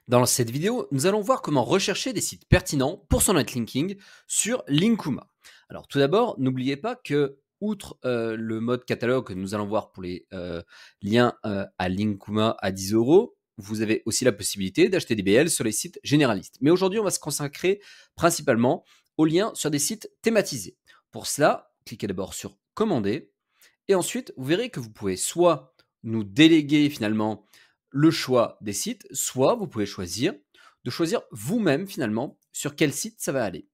Dans cette vidéo, nous allons voir comment rechercher des sites pertinents pour son netlinking sur Linkuma. Alors tout d'abord, n'oubliez pas que, outre le mode catalogue que nous allons voir pour les liens à Linkuma à 10 euros, vous avez aussi la possibilité d'acheter des BL sur les sites généralistes. Mais aujourd'hui, on va se consacrer principalement aux liens sur des sites thématisés. Pour cela, cliquez d'abord sur Commander et ensuite, vous verrez que vous pouvez soit nous déléguer finalement le choix des sites, soit vous pouvez choisir de choisir vous-même finalement sur quel site ça va aller.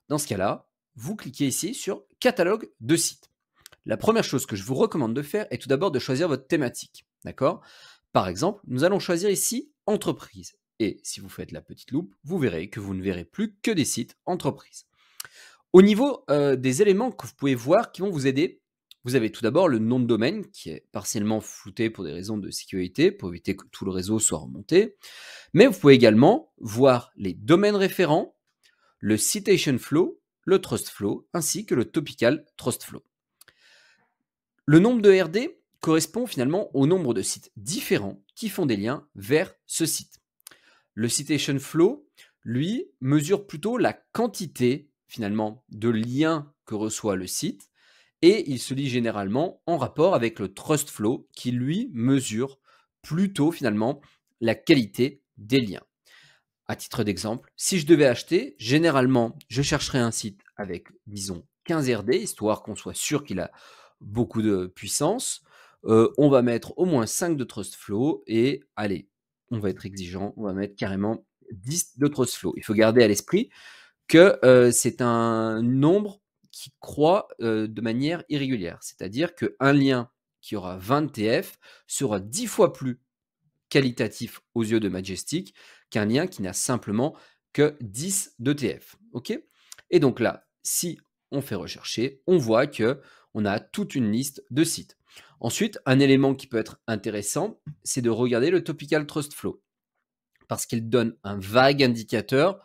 Dans ce cas-là, vous cliquez ici sur catalogue de sites. La première chose que je vous recommande de faire est tout d'abord de choisir votre thématique. D'accord? Par exemple, nous allons choisir ici entreprise. Et si vous faites la petite loupe, vous verrez que vous ne verrez plus que des sites entreprises. Au niveau des éléments que vous pouvez voir qui vont vous aider, vous avez tout d'abord le nom de domaine qui est partiellement flouté pour des raisons de sécurité, pour éviter que tout le réseau soit remonté. Mais vous pouvez également voir les domaines référents, le citation flow, le trust flow, ainsi que le topical trust flow. Le nombre de RD correspond finalement au nombre de sites différents qui font des liens vers ce site. Le citation flow, lui, mesure plutôt la quantité finalement de liens que reçoit le site et il se lit généralement en rapport avec le trust flow qui lui mesure plutôt finalement la qualité des liens. À titre d'exemple, si je devais acheter, généralement, je chercherais un site avec, disons, 15 RD, histoire qu'on soit sûr qu'il a beaucoup de puissance. On va mettre au moins 5 de trust flow et allez, on va être exigeant, on va mettre carrément 10 de trust flow. Il faut garder à l'esprit que c'est un nombre qui croît de manière irrégulière. C'est-à-dire qu'un lien qui aura 20 TF sera 10 fois plus qualitatif aux yeux de Majestic qu'un lien qui n'a simplement que 10 de TF. Ok? Et donc là, si on fait rechercher, on voit que on a toute une liste de sites. Ensuite, un élément qui peut être intéressant, c'est de regarder le Topical Trust Flow parce qu'il donne un vague indicateur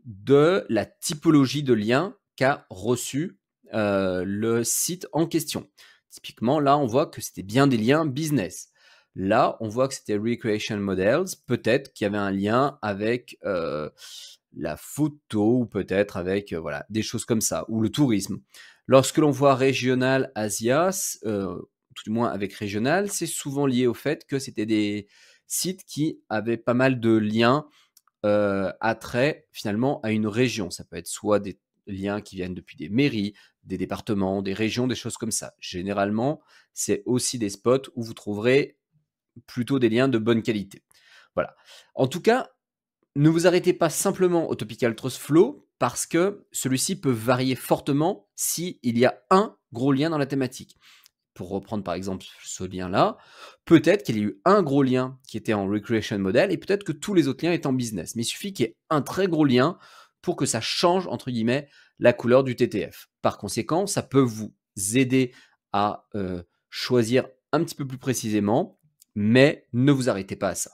de la typologie de lien qu'a reçu le site en question. Typiquement, là, on voit que c'était bien des liens business. Là, on voit que c'était Recreation Models. Peut-être qu'il y avait un lien avec la photo ou peut-être avec voilà, des choses comme ça, ou le tourisme. Lorsque l'on voit régional Asia, tout du moins avec régional, c'est souvent lié au fait que c'était des sites qui avaient pas mal de liens attrait finalement à une région. Ça peut être soit des liens qui viennent depuis des mairies, des départements, des régions, des choses comme ça. Généralement, c'est aussi des spots où vous trouverez plutôt des liens de bonne qualité. Voilà. En tout cas, ne vous arrêtez pas simplement au Topical Trust Flow parce que celui-ci peut varier fortement s'il y a un gros lien dans la thématique. Pour reprendre par exemple ce lien-là, peut-être qu'il y a eu un gros lien qui était en Recreation Model et peut-être que tous les autres liens étaient en business. Mais il suffit qu'il y ait un très gros lien pour que ça change, entre guillemets, la couleur du TTF. Par conséquent, ça peut vous aider à choisir un petit peu plus précisément, mais ne vous arrêtez pas à ça.